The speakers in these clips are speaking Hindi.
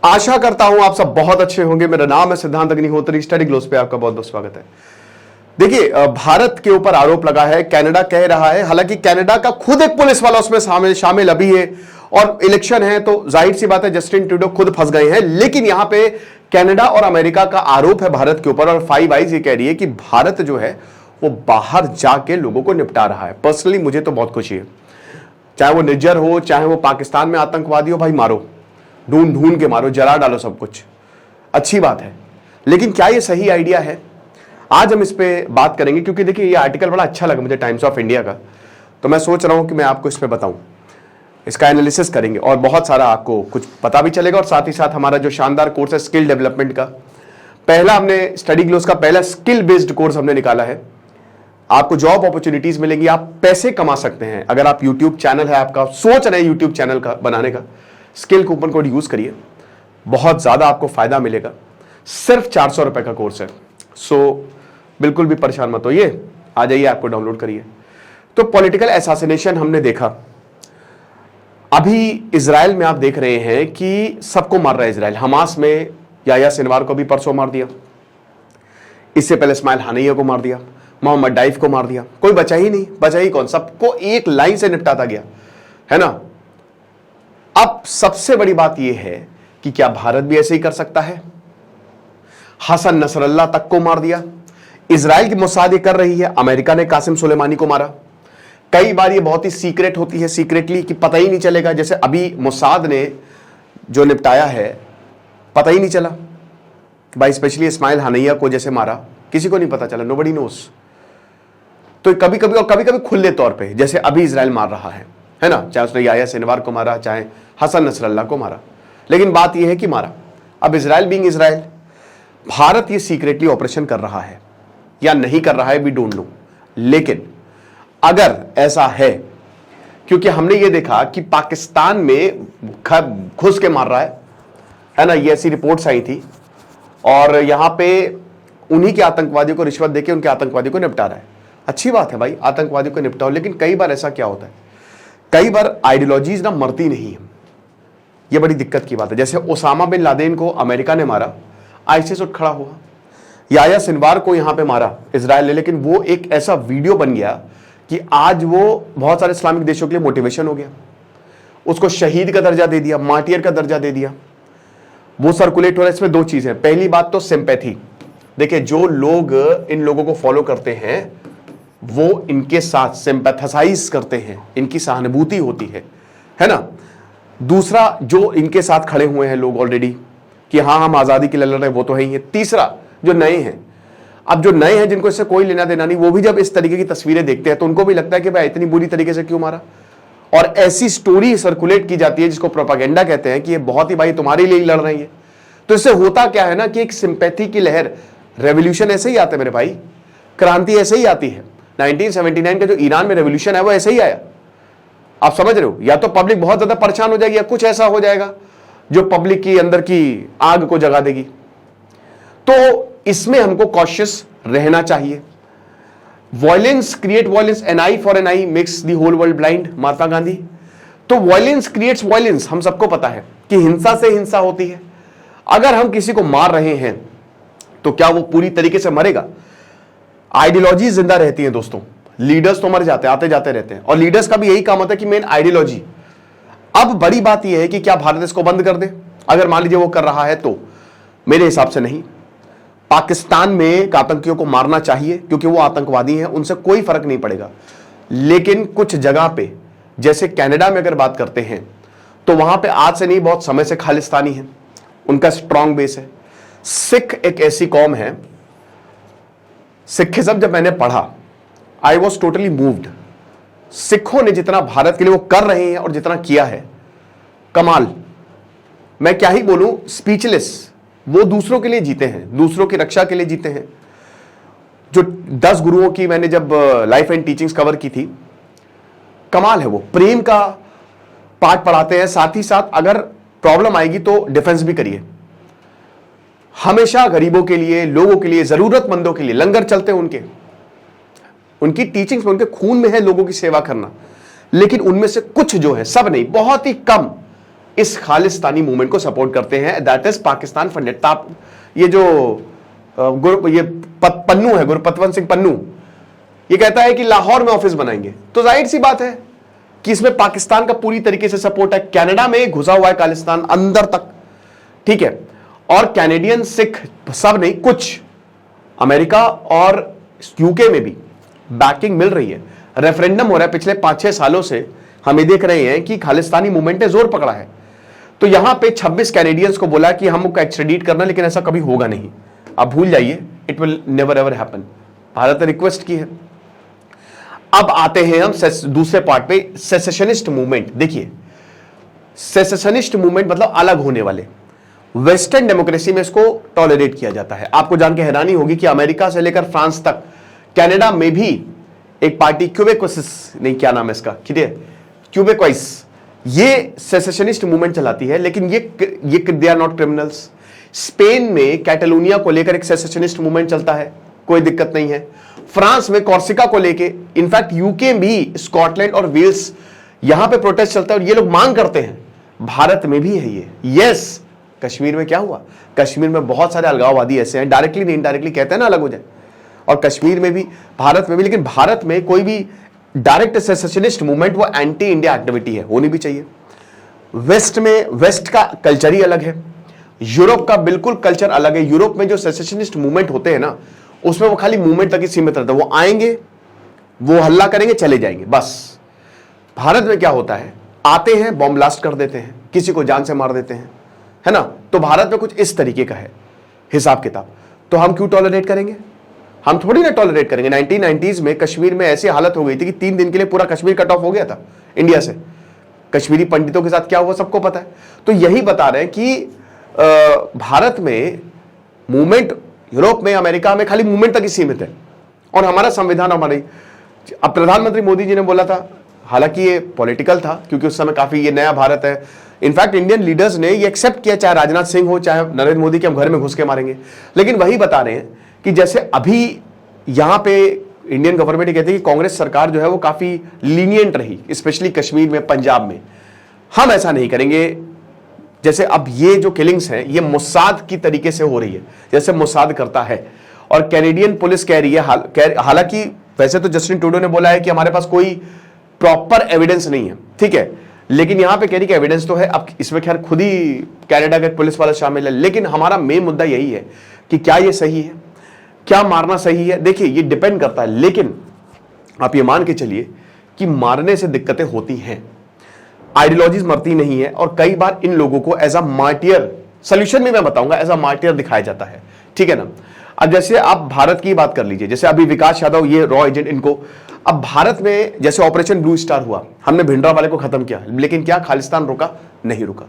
आशा करता हूं आप सब बहुत अच्छे होंगे। मेरा नाम है सिद्धांत अग्निहोत्री। स्टडी ग्लोस पे आपका बहुत बहुत स्वागत है। देखिए, भारत के ऊपर आरोप लगा है, कनाडा कह रहा है, हालांकि कनाडा का खुद एक पुलिस वाला उसमें शामिल अभी है और इलेक्शन है, तो जाहिर सी बात है जस्टिन ट्रूडो खुद फंस गए हैं। लेकिन यहां पे कनाडा और अमेरिका का आरोप है भारत के ऊपर, और फाइव आइज ये कह रही है कि भारत जो है वो बाहर जाके लोगों को निपटा रहा है। पर्सनली मुझे तो बहुत खुशी है, चाहे वो निज्जर हो, चाहे वो पाकिस्तान में आतंकवादी हो, भाई मारो, ढूंढ ढूंढ के मारो, जला डालो, सब कुछ अच्छी बात है। लेकिन क्या ये सही आइडिया है? आज हम इस पे बात करेंगे, क्योंकि देखिए ये आर्टिकल बड़ा अच्छा लगा मुझे टाइम्स ऑफ इंडिया का, तो मैं सोच रहा हूं कि मैं आपको इस पे बताऊं, इसका एनालिसिस करेंगे और बहुत सारा आपको कुछ पता भी चलेगा। और साथ ही साथ हमारा जो शानदार कोर्स है स्किल डेवलपमेंट का, पहला हमने स्टडी ग्लोस का पहला स्किल बेस्ड कोर्स हमने निकाला है। आपको जॉब अपॉर्चुनिटीज मिलेंगी, आप पैसे कमा सकते हैं। अगर आप यूट्यूब चैनल है आपका, सोच रहे हैं यूट्यूब चैनल का बनाने का, स्किल कूपन कोड यूज करिए, बहुत ज्यादा आपको फायदा मिलेगा। सिर्फ 400 रुपए का कोर्स है, सो बिल्कुल भी परेशान मत होइए, आ जाइए, आपको डाउनलोड करिए। तो पॉलिटिकल असैसिनेशन हमने देखा, अभी इजराइल में आप देख रहे हैं कि सबको मार रहा है इजराइल। हमास में याह्या सिनवार को भी परसों मार दिया, इससे पहले इस्माइल हानिया को मार दिया, मोहम्मद डाइफ को मार दिया, कोई बचा ही नहीं। बचा ही कौन? सबको एक लाइन से निपटाता गया, है ना। अब सबसे बड़ी बात यह है कि क्या भारत भी ऐसे ही कर सकता है? हसन नसरल्ला तक को मार दिया। इजराइल की मोसाद ये कर रही है, अमेरिका ने कासिम सुलेमानी को मारा। कई बार ये बहुत ही सीक्रेट होती है, सीक्रेटली, कि पता ही नहीं चलेगा। जैसे अभी मोसाद ने जो निपटाया है, पता ही नहीं चला कि भाई स्पेशली इस्माइल हानिया को जैसे मारा, किसी को नहीं पता चला, नोबडी नोस। तो कभी कभी और कभी कभी खुले तौर पे, जैसे अभी इजराइल मार रहा है ना, चाहे उसने याह्या सिनवार को मारा, चाहे हसन नसरल्ला को मारा, लेकिन बात यह है कि मारा। अब इजराइल बीइंग इजराइल, भारत ये सीक्रेटली ऑपरेशन कर रहा है या नहीं कर रहा है, भी ढूंढ लो। लेकिन अगर ऐसा है, क्योंकि हमने ये देखा कि पाकिस्तान में घुस के मार रहा है ना, ये ऐसी रिपोर्ट्स आई थी, और यहां पे उन्हीं के आतंकवादियों को रिश्वत देके उनके आतंकवादियों को निपटा रहा है। अच्छी बात है भाई, आतंकवादियों को निपटाओ, लेकिन कई बार ऐसा क्या होता है, कई बार आइडियोलॉजीज ना मरती नहीं है। ये बड़ी दिक्कत की बात है। जैसे ओसामा बिन लादेन को अमेरिका ने मारा, आईसिस उठ खड़ा हुआ। याह्या सिनवार को यहां पे मारा इजराइल ने, लेकिन वो एक ऐसा वीडियो बन गया कि आज वो बहुत सारे इस्लामिक देशों के लिए मोटिवेशन हो गया। उसको शहीद का दर्जा दे दिया, मार्टियर का दर्जा दे दिया, वो सर्कुलेट हो रहा है। इसमें दो चीजें, पहली बात तो सिंपैथी। देखिए, जो लोग इन लोगों को फॉलो करते हैं वो इनके साथ सिंपैथाइज करते हैं, इनकी सहानुभूति होती है ना। दूसरा, जो इनके साथ खड़े हुए हैं लोग ऑलरेडी कि हाँ हम आजादी के लिए लड़ रहे हैं, वो तो है ही है। तीसरा, जो नए हैं, अब जो नए हैं जिनको इससे कोई लेना देना नहीं, वो भी जब इस तरीके की तस्वीरें देखते हैं तो उनको भी लगता है कि भाई इतनी बुरी तरीके से क्यों मारा। और ऐसी स्टोरी सर्कुलेट की जाती है जिसको प्रोपागेंडा कहते हैं कि ये बहुत ही भाई तुम्हारे लिए ही लड़ रही है। तो इससे होता क्या है ना कि एक सिंपैथी की लहर, रेवोल्यूशन ऐसे ही आता है मेरे भाई, क्रांति ऐसे ही आती है। 1979 का जो ईरान में रेवोल्यूशन है वो ऐसे ही आया। आप समझ रहे हो, या तो पब्लिक बहुत ज्यादा परेशान हो जाएगी या कुछ ऐसा हो जाएगा जो पब्लिक की अंदर की आग को जगा देगी। तो इसमें हमको कॉशियस रहना चाहिए। Violence create violence, an eye for an eye makes the whole world blind, Mahatma Gandhi. तो वॉयलेंस क्रिएट्स वॉयलेंस, हम सबको पता है कि हिंसा से हिंसा होती है। अगर हम किसी को मार रहे हैं तो क्या वो पूरी तरीके से मरेगा? आइडियोलॉजी जिंदा रहती है दोस्तों, लीडर्स तो मर जाते हैं, आते जाते रहते हैं, और लीडर्स का भी यही काम होता है कि मेन आइडियोलॉजी। अब बड़ी बात यह है कि क्या भारत इसको बंद कर दे? अगर मान लीजिए वो कर रहा है तो मेरे हिसाब से नहीं। पाकिस्तान में आतंकियों को मारना चाहिए क्योंकि वो आतंकवादी हैं, उनसे कोई फर्क नहीं पड़ेगा। लेकिन कुछ जगह पे, जैसे कनाडा में अगर बात करते हैं, तो वहां पे आज से नहीं बहुत समय से खालिस्तानी है, उनका स्ट्रांग बेस है। सिख एक ऐसी कौम है, सिखिज्म जब मैंने पढ़ा, आई वॉज टोटली मूव्ड। सिखों ने जितना भारत के लिए वो कर रहे हैं और जितना किया है, कमाल। मैं क्या ही बोलूं, स्पीचलेस। वो दूसरों के लिए जीते हैं, दूसरों की रक्षा के लिए जीते हैं। जो 10 गुरुओं की मैंने जब लाइफ एंड टीचिंग्स कवर की थी, कमाल है। वो प्रेम का पाठ पढ़ाते हैं, साथ ही साथ अगर प्रॉब्लम आएगी तो डिफेंस भी करिए। हमेशा गरीबों के लिए, लोगों के लिए, जरूरतमंदों के लिए लंगर चलते हैं उनके। उनकी टीचिंग्स में, उनके खून में है लोगों की सेवा करना। लेकिन उनमें से कुछ जो है, सब नहीं, बहुत ही कम इस खालिस्तानी मूवमेंट को सपोर्ट करते हैं, दैट इज पाकिस्तान फंडेड। ये जो पन्नू है, गुरपतवंत सिंह पन्नू, ये कहता है कि लाहौर में ऑफिस बनाएंगे, तो जाहिर सी बात है कि इसमें पाकिस्तान का पूरी तरीके से सपोर्ट है। कनाडा में घुसा हुआ है खालिस्तान अंदर तक, ठीक है, और कैनेडियन सिख सब नहीं, कुछ अमेरिका और यूके में भी बैकिंग मिल रही है। रेफरेंडम हो रहा है पिछले 5-6 सालों से, हम ये देख रहे हैं कि खालिस्तानी मूवमेंट ने जोर पकड़ा है। तो यहां पे 26 कैनेडियंस को बोला कि हमको एक्स्ट्रेडिट करना, लेकिन ऐसा कभी होगा नहीं, आप भूल जाइए, it will never ever happen. Bharat ने रिक्वेस्ट की है। अब आते हैं हम दूसरे पार्ट पे, सेसेशनिस्ट मूवमेंट। देखिए, सेसेशनिस्ट मूवमेंट मतलब अलग होने वाले। वेस्टर्न डेमोक्रेसी में इसको टॉलरेट किया जाता है। आपको जान के हैरानी होगी कि अमेरिका से लेकर फ्रांस तक, कनाडा में भी एक पार्टी क्यूबेक्विस, नहीं क्या नाम है इसका, क्यूबेक्विस, ये सेसेशनिस्ट मूवमेंट चलाती है, लेकिन ये they are not criminals. Spain में कैटलोनिया को लेकर एक सेसेशनिस्ट मूवमेंट चलता है, कोई दिक्कत नहीं है। फ्रांस में कॉर्सिका को लेकर, इनफैक्ट यूके भी, स्कॉटलैंड और वेल्स, यहां पे प्रोटेस्ट चलता है और ये लोग मांग करते हैं। भारत में भी है ये। यस, कश्मीर में क्या हुआ? कश्मीर में बहुत सारे अलगाववादी ऐसे हैं, डायरेक्टली नहीं इनडायरेक्टली कहते हैं ना अलग हो जाए, और कश्मीर में भी, भारत में भी। लेकिन भारत में कोई भी डायरेक्ट सेसेशनिस्ट मूवमेंट, वो एंटी इंडिया एक्टिविटी है, होनी भी चाहिए। वेस्ट में, वेस्ट का कल्चर ही अलग है, यूरोप का बिल्कुल कल्चर अलग है। यूरोप में जो सेसेशनिस्ट मूवमेंट होते हैं ना, उसमें वो खाली मूवमेंट तक ही सीमित रहता है, वो आएंगे, वो हल्ला करेंगे, चले जाएंगे, बस। भारत में क्या होता है, आते हैं, बॉम्ब ब्लास्ट कर देते हैं, किसी को जान से मार देते हैं, है ना। तो भारत में कुछ इस तरीके का है हिसाब किताब। तो हम क्यों टॉलरेट करेंगे? हम थोड़ी ना टॉलरेट करेंगे। 1990s में कश्मीर में ऐसी हालत हो गई थी कि 3 दिन के लिए पूरा कश्मीर कट ऑफ हो गया था इंडिया से। कश्मीरी पंडितों के साथ क्या हुआ सबको पता है। तो यही बता रहे हैं कि भारत में मूवमेंट, यूरोप में, अमेरिका में खाली मूवमेंट तक ही सीमित है, और हमारा संविधान हमारी। अब प्रधानमंत्री मोदी जी ने बोला था, हालांकि ये पॉलिटिकल था क्योंकि उस समय काफी ये नया भारत है। इनफैक्ट इंडियन लीडर्स ने ये एक्सेप्ट किया, चाहे राजनाथ सिंह हो, चाहे नरेंद्र मोदी, के हम घर में घुस के मारेंगे। लेकिन वही बता रहे हैं कि जैसे अभी यहां पे इंडियन गवर्नमेंट कहती है कि कांग्रेस सरकार जो है वो काफी लीनियंट रही, स्पेशली कश्मीर में, पंजाब में। हम ऐसा नहीं करेंगे। जैसे अब ये जो किलिंग्स हैं, ये मोसाद की तरीके से हो रही है, जैसे मोसाद करता है, और कैनेडियन पुलिस कह रही है, हालांकि वैसे तो जस्टिन ट्रूडो ने बोला है कि हमारे पास कोई प्रॉपर एविडेंस नहीं है, ठीक है, लेकिन यहां पे कह रही कि एविडेंस तो है। अब इसमें खैर खुद ही कनाडा के पुलिस वाला शामिल है, लेकिन हमारा मेन मुद्दा यही है कि क्या ये सही है, क्या मारना सही है। देखिए, ये डिपेंड करता है, लेकिन आप ये मान के चलिए कि मारने से दिक्कतें होती हैं, आइडियोलॉजीज मरती नहीं है, और कई बार इन लोगों को एज अ मार्टियर, सोल्यूशन में मैं बताऊंगा, एज अ मार्टियर दिखाया जाता है, ठीक है ना। अब जैसे आप भारत की बात कर लीजिए, जैसे अभी विकास यादव, ये रॉ एजेंट, इनको, अब भारत में जैसे ऑपरेशन ब्लू स्टार हुआ, हमने भिंडरा वाले को खत्म किया, लेकिन क्या खालिस्तान रुका? नहीं रुका।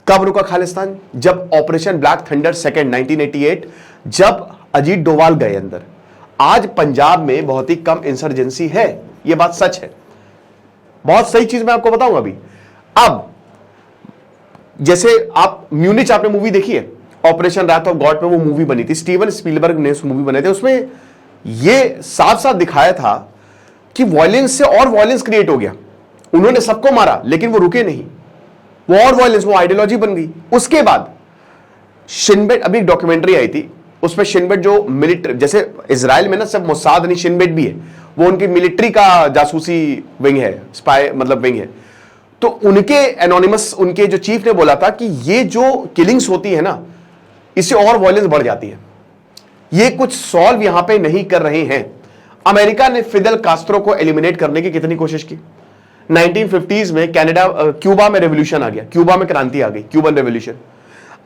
कब रुका खालिस्तान? जब ऑपरेशन ब्लैक थंडर सेकंड 1988, जब अजीत डोवाल गए अंदर। आज पंजाब में बहुत ही कम इंसर्जेंसी है, यह बात सच है। बहुत सही चीज मैं आपको बताऊंगा अभी। अब जैसे आप म्यूनिच, आपने मूवी देखी है, ऑपरेशन रात ऑफ गॉड पे वो मूवी बनी थी, स्टीवन स्पीलबर्ग ने उस मूवी बनाई थी। उसमें ये साफ साफ दिखाया था कि वायलेंस से और वायलेंस क्रिएट हो गया। उन्होंने सबको मारा, लेकिन वो रुके नहीं, वो और वायलेंस, वो आइडियोलॉजी बन गई। उसके बाद शिनबेट, अभी एक डॉक्यूमेंट्री आई थी, उसमें शिनबेट जो मिलिट्री, जैसे इजराइल में ना सब मोसाद नहीं, शिनबेट भी है, वो उनकी मिलिट्री का जासूसी विंग है, स्पाई मतलब विंग है। तो उनके एनोनिमस, उनके जो चीफ ने बोला था कि ये जो किलिंग्स होती है ना, इससे और वायलेंस बढ़ जाती है। ये कुछ सॉल्व यहां पे नहीं कर रहे हैं। अमेरिका ने फिदेल कास्ट्रो को एलिमिनेट करने की कितनी कोशिश की। 1950s में क्यूबा में रेवोल्यूशन आ गया, क्यूबा में क्रांति आ गई, क्यूबन रेवोल्यूशन।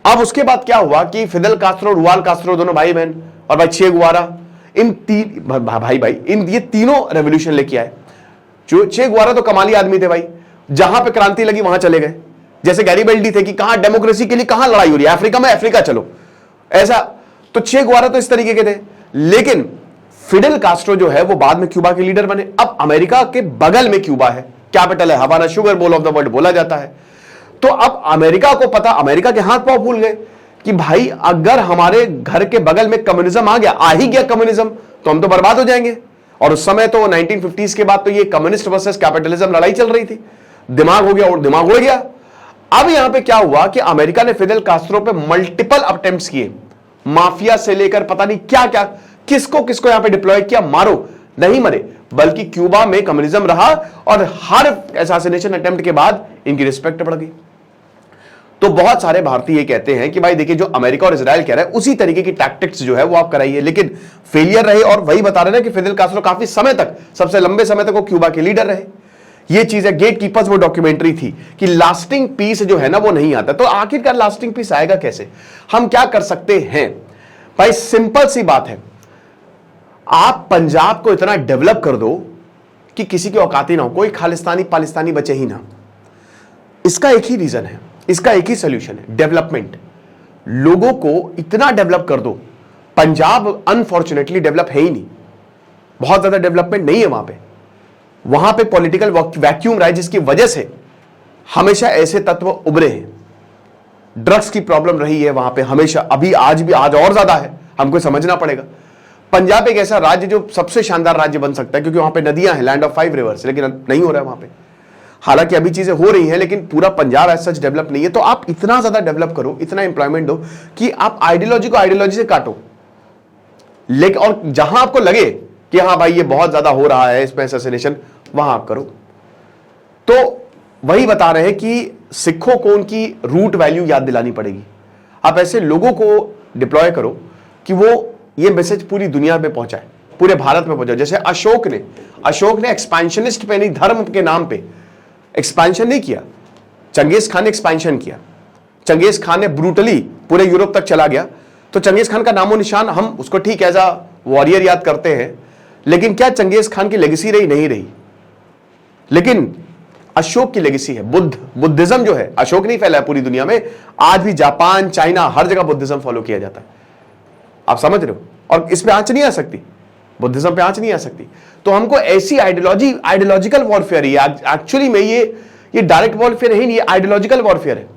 अब उसके बाद क्या हुआ कि फिदेल कास्ट्रो, रुआल कास्ट्रो, दोनों भाई बहन, और भाई चे गुवारा, इन तीन भाई इन ये तीनों रेवोल्यूशन लेके आए। जो चे गुवारा तो कमाली आदमी थे भाई, जहां पे क्रांति लगी वहां चले गए। जैसे गैरिबल्डी थे कि कहां डेमोक्रेसी के लिए कहां लड़ाई हो रही है, अफ्रीका में, अफ्रीका चलो, ऐसा। तो चे गुवारा तो इस तरीके के थे। लेकिन फिडेल कास्ट्रो जो है वो बाद में क्यूबा के लीडर बने। अब अमेरिका के बगल में क्यूबा है, कैपिटल है Havana, sugar bowl of the world बोला जाता है। तो अब अमेरिका को पता, अमेरिका के हाथ पांव भूल गए कि भाई अगर हमारे घर के बगल में कम्युनिज्म आ गया, आ ही गया कम्युनिज्म, तो हम तो बर्बाद हो जाएंगे। और उस समय तो 1950s के बाद तो ये कम्युनिस्ट वर्सेस कैपिटलिज्म लड़ाई चल रही थी, दिमाग हो गया और दिमाग उड़ गया। अब यहां पे क्या हुआ कि अमेरिका ने फिडेल कास्ट्रो पे मल्टीपल अटेम्प्ट्स किए, माफिया से लेकर पता नहीं क्या क्या, किसको किसको यहां पे डिप्लॉय किया, मारो, नहीं मरे, बल्कि क्यूबा में कम्युनिज्म रहा और हर असैसिनेशन अटेम्प्ट के बाद इनकी रिस्पेक्ट बढ़ गई। तो बहुत सारे भारतीय ये कहते हैं कि भाई देखिए, जो अमेरिका और इजराइल कह रहा है उसी तरीके की टैक्टिक्स जो है वो आप कराइए, लेकिन फेलियर रहे। और वही बता रहे हैं कि फिडेल कास्ट्रो काफी समय तक, सबसे लंबे समय तक वो क्यूबा के लीडर रहे। ये चीज है, गेट कीपर्स वो डॉक्यूमेंट्री थी कि लास्टिंग पीस जो है ना वो नहीं आता। तो आखिरकार लास्टिंग पीस आएगा कैसे, हम क्या कर सकते हैं भाई? सिंपल सी बात है, आप पंजाब को इतना डेवलप कर दो कि किसी की औकाती ना हो, कोई खालिस्तानी पाकिस्तानी बचे ही ना। इसका एक ही रीजन है, इसका एक ही सोल्यूशन है, डेवलपमेंट। लोगों को इतना डेवलप कर दो। पंजाब अनफॉर्चुनेटली डेवलप है ही नहीं, बहुत ज्यादा डेवलपमेंट नहीं है वहां पे। वहां पे पॉलिटिकल वैक्यूम रहा है, जिसकी वजह से हमेशा ऐसे तत्व उभरे हैं। ड्रग्स की प्रॉब्लम रही है वहां पे हमेशा, अभी आज भी, आज और ज्यादा है, हमको समझना पड़ेगा। पंजाब एक ऐसा राज्य जो सबसे शानदार राज्य बन सकता है, क्योंकि वहां पे नदियां हैं, लैंड ऑफ 5 रिवर्स, लेकिन नहीं हो रहा है वहां पे। हालांकि अभी चीजें हो रही हैं, लेकिन पूरा पंजाब एज सच डेवलप नहीं है। तो आप इतना ज्यादा डेवलप करो, इतना इंप्लॉयमेंट दो कि आप आइडियोलॉजी को आइडियोलॉजी से काटो। लेकिन और जहां आपको लगे कि हाँ भाई ये बहुत ज्यादा हो रहा है इसमें असैसिनेशन, वहां आप करो। तो वही बता रहे हैं कि सिखों को उनकी रूट वैल्यू याद दिलानी पड़ेगी। आप ऐसे लोगों को डिप्लॉय करो कि वो ये मैसेज पूरी दुनिया में पहुंचाए, पूरे भारत में पहुंचाए। जैसे अशोक ने एक्सपेंशनिस्ट पे नहीं, धर्म के नाम पे एक्सपेंशन नहीं किया। चंगेज खान ने एक्सपेंशन किया। चंगेज खान ने ब्रूटली पूरे यूरोप तक चला गया। तो चंगेज खान का नामो निशान, हम उसको ठीक एज अ वॉरियर याद करते हैं, लेकिन क्या चंगेज खान की लेगेसी रही? नहीं रही। लेकिन अशोक की लेगेसी है। बुद्धिज्म जो है, अशोक नहीं फैला है पूरी दुनिया में, आज भी जापान, चाइना, हर जगह बुद्धिज्म फॉलो किया जाता है। आप समझ रहे हो? और इस पे आंच नहीं आ सकती, बुद्धिज्म पे आंच नहीं आ सकती। तो हमको ऐसी आइडियोलॉजिकल वॉरफेयर है एक्चुअली में, ये डायरेक्ट वॉरफेयर है नहीं, ये आइडियोलॉजिकल वॉरफेयर है।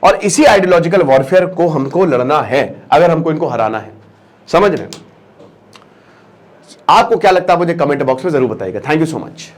और इसी आइडियोलॉजिकल वॉरफेयर को हमको लड़ना है अगर हमको इनको हराना है। समझ रहे हैं? आपको क्या लगता है मुझे कमेंट बॉक्स में जरूर बताइएगा। Thank you so much.